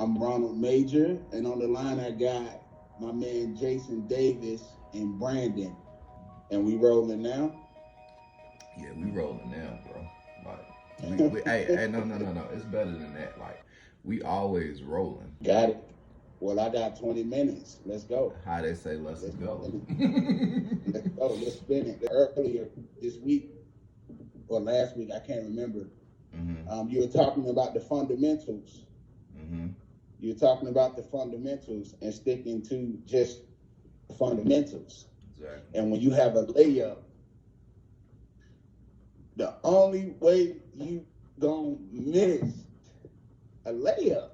I'm Ronald Major, and on the line I got my man Jason Davis and Brandon, and we rolling now. Yeah, we rolling now, bro. Like hey, no. It's better than that. Like we always rolling. Got it. Well, I got 20 minutes. Let's go. How they say, let's Let's go. let's go. Let's spin it. Earlier this week or last week, I can't remember. You were talking about the fundamentals. Mm-hmm. You're talking about the fundamentals and sticking to just fundamentals. Exactly. And when you have a layup, the only way you gonna miss a layup,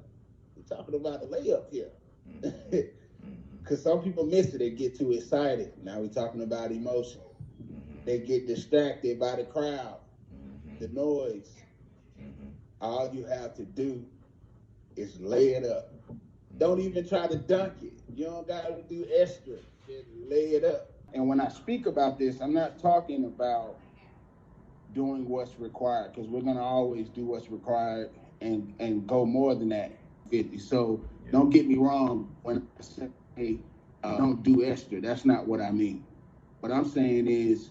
we're talking about a layup here. Because some people miss it, they get too excited. Now we're talking about emotion. They get distracted by the crowd, the noise. All you have to do is lay it up. Don't even try to dunk it. You don't got to do extra. Just lay it up. And when I speak about this, I'm not talking about doing what's required, because we're going to always do what's required and go more than that. 50. So don't get me wrong when I say don't do extra. That's not what I mean. What I'm saying is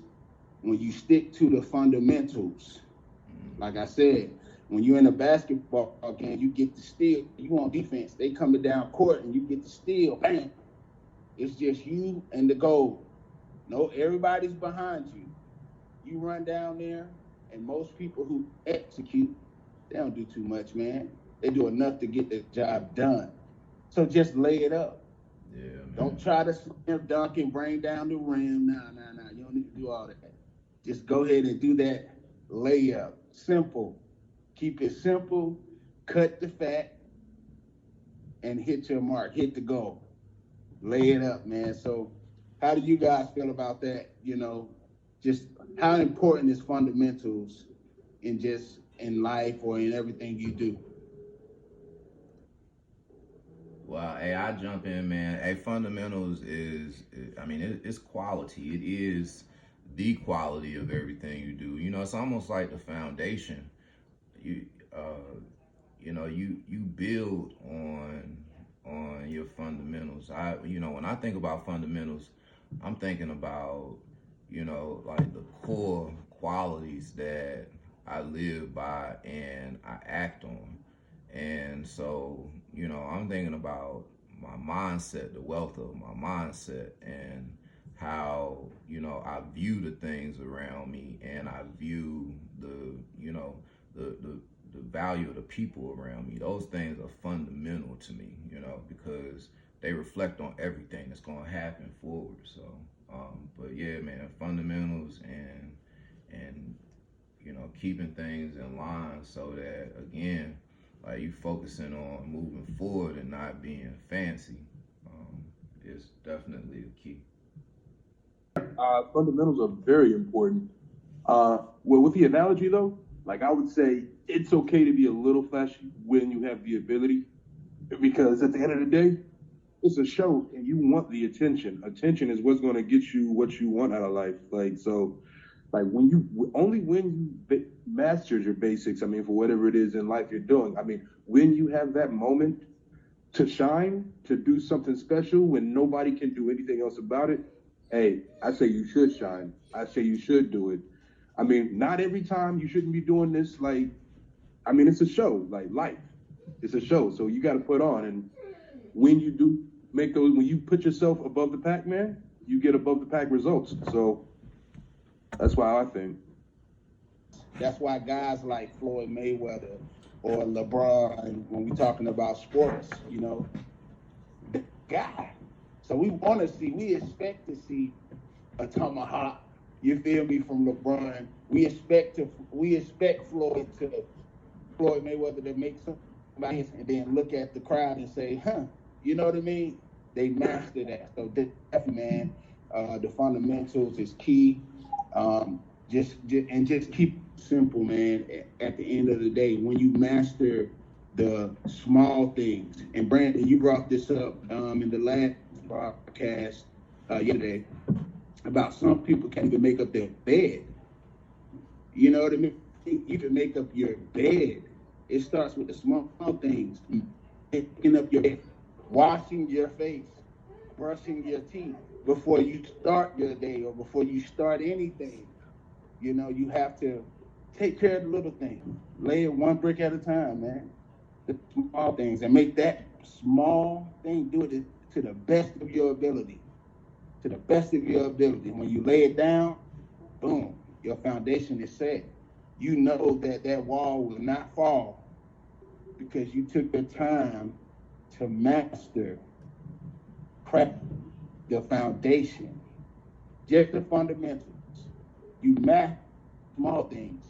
when you stick to the fundamentals, like I said, when you're in a basketball game, you get the steal. You on defense. They coming down court and you get the steal. Bam. It's just you and the goal. No, everybody's behind you. You run down there, and most people who execute, they don't do too much, man. They do enough to get the job done. So just lay it up. Yeah, man. Don't try to slam dunk and bring down the rim. Nah. You don't need to do all that. Just go ahead and do that layup. Simple. Keep it simple. Cut the fat and hit your mark. Hit the goal. Lay it up, man. So how do you guys feel about that? You know, just how important is fundamentals in life or in everything you do? Well, hey, I jump in, man. Hey, fundamentals I mean, it's quality. It is the quality of everything you do. You know, it's almost like the foundation. You, you build on your fundamentals. When I think about fundamentals, I'm thinking about, like the core qualities that I live by and I act on. And so, I'm thinking about my mindset, the wealth of my mindset, and how, I view the things around me, and I view the value of the people around me. Those things are fundamental to me, because they reflect on everything that's going to happen forward. So, but yeah, man, fundamentals and keeping things in line so that, again, like you focusing on moving forward and not being fancy, is definitely the key. Fundamentals are very important. Well, with the analogy though, like I would say it's okay to be a little flashy when you have the ability, because at the end of the day, it's a show and you want the attention. Attention is what's going to get you what you want out of life. Like, so, like when you mastered your basics, I mean, for whatever it is in life you're doing, I mean, when you have that moment to shine, to do something special when nobody can do anything else about it, hey, I say you should shine. I say you should do it. I mean, not every time you shouldn't be doing this. Like, I mean, it's a show, like life. It's a show, so you got to put on. And when you do make those, when you put yourself above the pack, man, you get above the pack results. So that's why I think. That's why guys like Floyd Mayweather or LeBron, when we're talking about sports, the guy. So we expect to see a tomahawk. You feel me, from LeBron? We expect Floyd Mayweather to make somebody and then look at the crowd and say, huh, you know what I mean? They master that. So definitely, man, the fundamentals is key. Just keep it simple, man. At the end of the day, when you master the small things, and Brandon, you brought this up in the last broadcast yesterday about some people can't even make up their bed. You know what I mean? You can make up your bed. It starts with the small things. picking up your, washing your face, brushing your teeth before you start your day or before you start anything. You know, you have to take care of the little things. Lay it one brick at a time, man. The small things, and make that small thing, do it to the best of your ability. To the best of your ability. When you lay it down, boom, your foundation is set. You know that that wall will not fall because you took the time to master, prep the foundation, just the fundamentals. You master small things.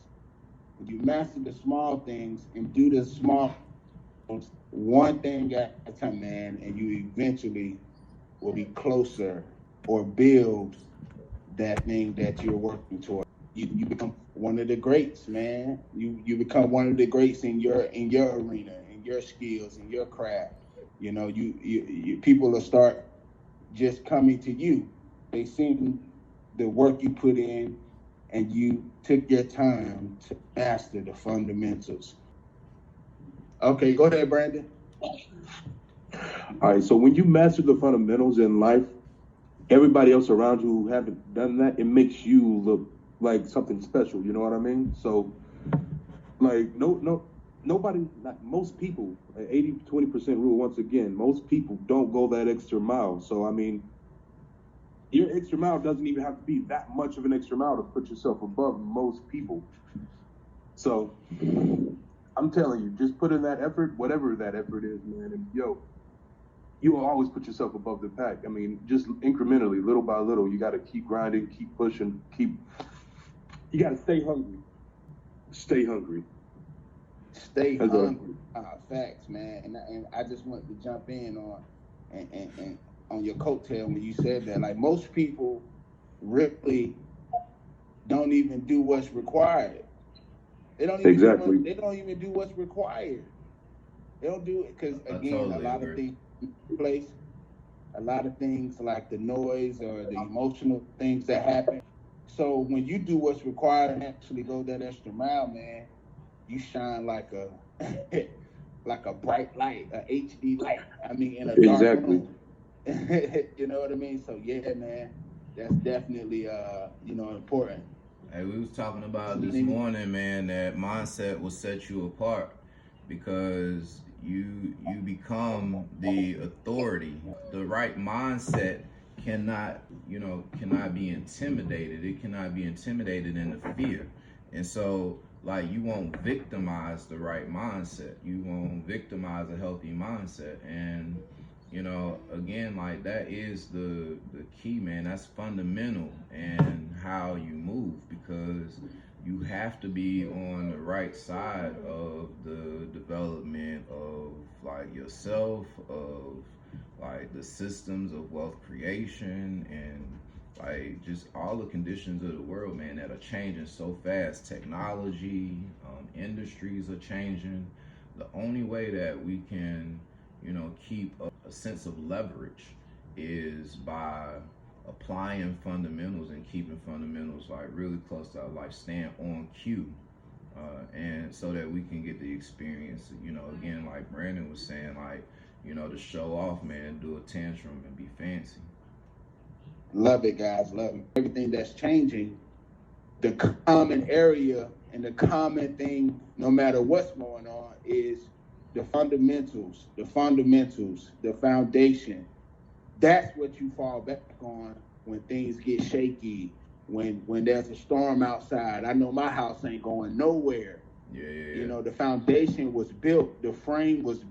When you master the small things and do the small one thing at a time, man, and you eventually will be closer or build that thing that you're working toward. You become one of the greats, man. You become one of the greats in your arena, in your skills, in your craft. You know, you people will start just coming to you. They seen the work you put in, and you took your time to master the fundamentals. Okay, go ahead, Brandon. All right, so when you master the fundamentals in life, everybody else around you who haven't done that, it makes you look like something special. You know what I mean? So, like, nobody, not most people, 80-20% rule. Once again, most people don't go that extra mile. So, I mean, your extra mile doesn't even have to be that much of an extra mile to put yourself above most people. So, I'm telling you, just put in that effort, whatever that effort is, man. And you will always put yourself above the pack. I mean, just incrementally, little by little, you got to keep grinding, keep pushing, you got to stay hungry. Stay hungry. Stay hungry. Facts, man. And I just wanted to jump in on and on your coattail when you said that. Like, most people really don't even do what's required. They don't even do what's required. They don't do it because, again, a lot of things place, a lot of things like the noise or the emotional things that happen. So when you do what's required and actually go that extra mile, man, you shine like a like a bright light, a HD light. I mean, in a dark room. You know what I mean? So yeah, man, that's definitely important. Hey, we was talking about this morning, man, that mindset will set you apart because you become the authority. The right mindset cannot be intimidated. It cannot be intimidated into fear. And so, like, you won't victimize the right mindset. You won't victimize a healthy mindset. And again, like, that is the key, man. That's fundamental in how you move, because you have to be on the right side of the development of, like, yourself, of, like, the systems of wealth creation, and, like, just all the conditions of the world, man, that are changing so fast. Technology, industries are changing. The only way that we can keep a sense of leverage is by applying fundamentals and keeping fundamentals, like, really close to our life, staying on cue, and so that we can get the experience, again, like Brandon was saying, like, to show off, man, do a tantrum and be fancy. Love it, guys, love it. Everything that's changing, the common area and the common thing, no matter what's going on, is the fundamentals, the foundation. That's what you fall back on when things get shaky, when there's a storm outside. I know my house ain't going nowhere. Yeah. The foundation was built, the frame was,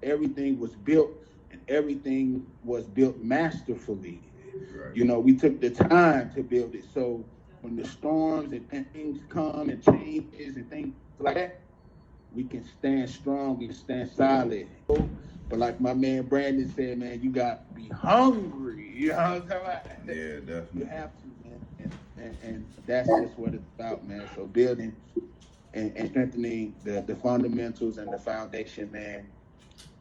everything was built, and everything was built masterfully. Right. We took the time to build it. So when the storms and things come and changes and things like that, we can stand strong, we can stand solid. But like my man Brandon said, man, you got to be hungry. You know what I'm talking about? Yeah, definitely. You have to, man. And that's just what it's about, man. So building and strengthening the fundamentals and the foundation, man,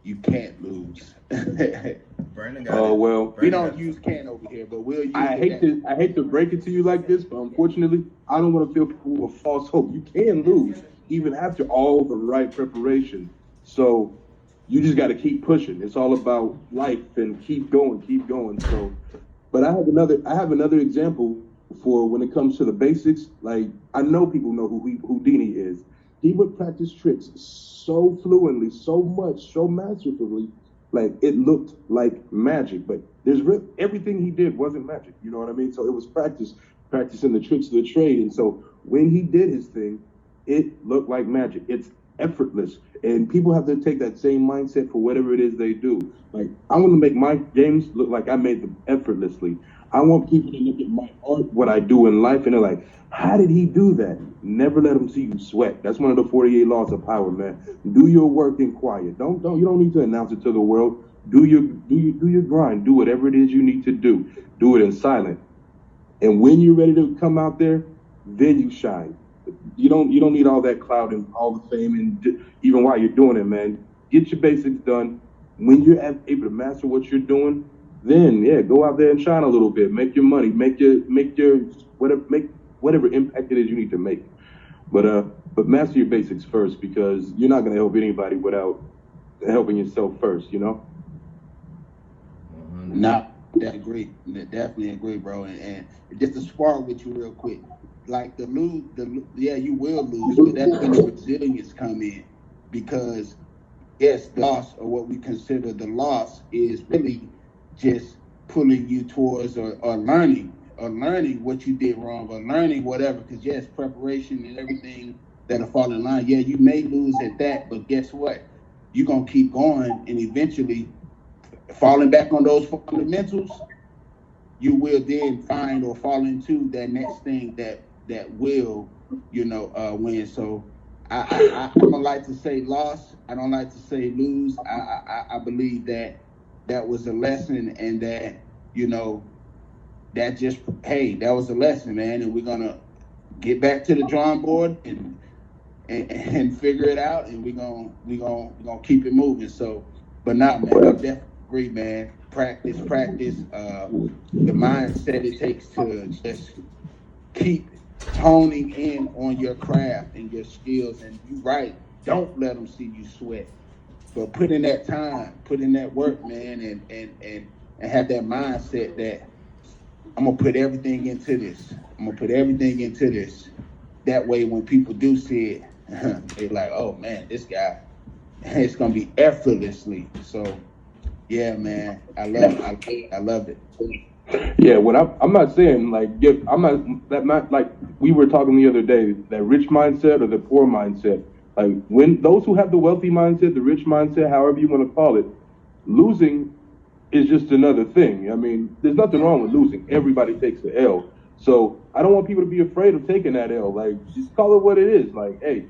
you can't lose. Brandon got well, we don't use can over here, but we'll use I hate to break it to you like this, but unfortunately, I don't want to fill people with false hope. You can lose even after all the right preparation. So you just got to keep pushing. It's all about life and keep going, keep going. So, but I have another example for when it comes to the basics. Like I know people know who Houdini is. He would practice tricks so fluently, so much, so masterfully, like it looked like magic. But everything he did wasn't magic. You know what I mean? So it was practicing the tricks of the trade. And so when he did his thing, it looked like magic. It's effortless. And people have to take that same mindset for whatever it is they do. Like, I want to make my games look like I made them effortlessly. I want people to look at my art, what I do in life, and they're like, how did he do that? Never let them see you sweat. That's one of the 48 laws of power, man. Do your work in quiet. You don't need to announce it to the world. Do your grind. Do whatever it is you need to do. Do it in silence. And when you're ready to come out there, then you shine. You don't need all that clout and all the fame, and even while you're doing it, man. Get your basics done. When you're able to master what you're doing, then go out there and shine a little bit. Make your money. Make whatever impact it is you need to make. But master your basics first, because you're not gonna help anybody without helping yourself first. You know. No, definitely agree, bro. And just to spar with you real quick, like you will lose, but that's when the resilience come in, because yes, the loss, or what we consider the loss, is really just pulling you towards or learning what you did wrong, or learning whatever. Because yes, preparation and everything that'll fall in line. Yeah, you may lose at that, but guess what? You're gonna keep going, and eventually, falling back on those fundamentals, you will then find or fall into that next thing that will, win. So I don't like to say loss. I don't like to say lose. I believe that was a lesson, and that that was a lesson, man. And we're gonna get back to the drawing board and figure it out, and we're gonna keep it moving. So, but now, man, I definitely agree, man. Practice. The mindset it takes to just keep honing in on your craft and your skills. And you're right, don't let them see you sweat, but put in that time, put in that work, man, and have that mindset that I'm gonna put everything into this. That way, when people do see it, they're like, "Oh man, this guy, it's gonna be effortlessly." So, yeah, man, I love it. Yeah, what I'm not saying like we were talking the other day, that rich mindset or the poor mindset. Like, when those who have the wealthy mindset, the rich mindset, however you want to call it, losing is just another thing. I mean, there's nothing wrong with losing. Everybody takes the L. So I don't want people to be afraid of taking that L. Like, just call it what it is. Like, hey,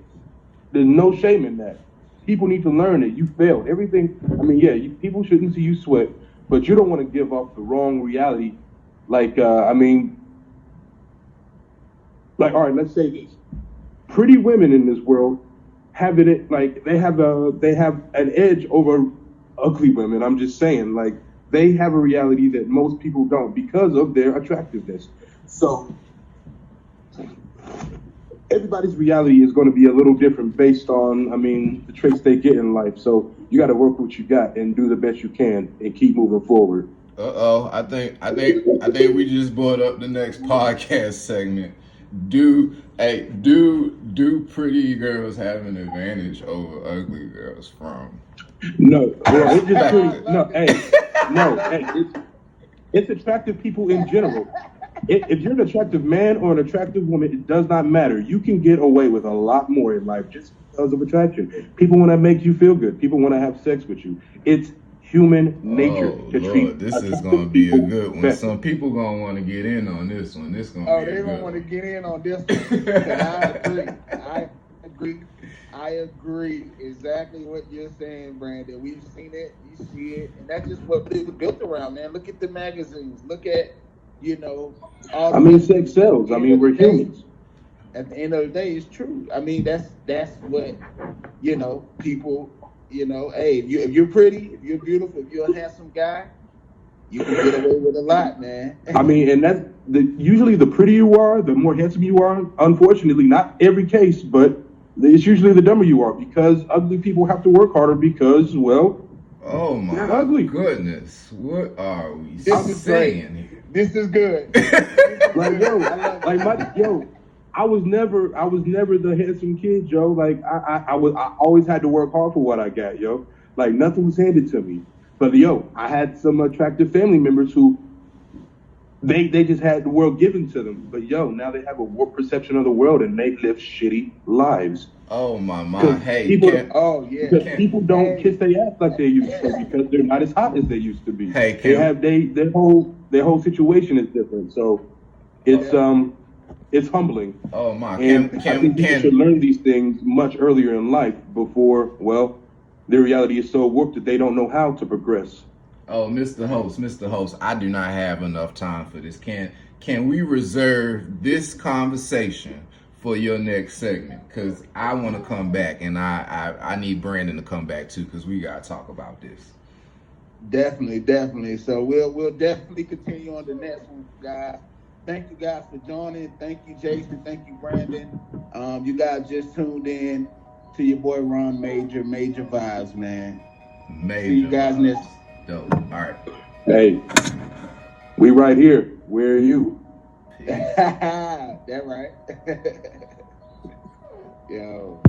there's no shame in that. People need to learn that you failed. Everything. I mean, people shouldn't see you sweat, but you don't want to give off the wrong reality. Like, all right, let's say this: pretty women in this world have it like they have an edge over ugly women. I'm just saying, like, they have a reality that most people don't because of their attractiveness. So everybody's reality is going to be a little different based on, the traits they get in life. So you got to work what you got and do the best you can and keep moving forward. I think we just brought up the next podcast segment. Do pretty girls have an advantage over ugly girls from? No, bro, it's just pretty. It's attractive people in general. If you're an attractive man or an attractive woman, it does not matter. You can get away with a lot more in life just because of attraction. People want to make you feel good. People want to have sex with you. It's human nature to treat. This is going to be a good one. Some people going to want to get in on this one. This going to be a good one. They want to get in on this one. I agree exactly what you're saying, Brandon. We've seen it, you see it, and that's just what it was built around, man. Look at the magazines. Look at, all sex sells. We're humans. At the end of the day, it's true. That's what, people, hey, if you're pretty, if you're beautiful, if you're a handsome guy, you can get away with a lot, man. And that's usually the prettier you are, the more handsome you are. Unfortunately, not every case, but It's usually the dumber you are, because ugly people have to work harder because, well, Oh they're my ugly. goodness. What are we This is great. saying here? This is good. This is Like, good. yo, I love like it. I was never the handsome kid, Joe. Like I always had to work hard for what I got, yo. Like nothing was handed to me. But yo, I had some attractive family members who they just had the world given to them. But yo, now they have a warped perception of the world and they live shitty lives. Oh my Because Hey, people can Oh yeah. because people don't Hey. kiss their ass like they used to, because they're not as hot as they used to be. Hey, They can have their whole situation is different. So it's humbling. oh my And I think people should learn these things much earlier in life before, well, their reality is so warped that they don't know how to progress. Oh, Mr. Host, I do not have enough time for this. Can we reserve this conversation for your next segment? Because I want to come back, and I need Brandon to come back too, because we got to talk about this. Definitely. So we'll definitely continue on the next one, guys. Thank you guys for joining. Thank you, Jason. Thank you, Brandon. You guys just tuned in to your boy Ron Major, Major Vibes, man. Major See you guys vibes. next. Dope. All right. Hey, we right here. Where are you? That right. Yo.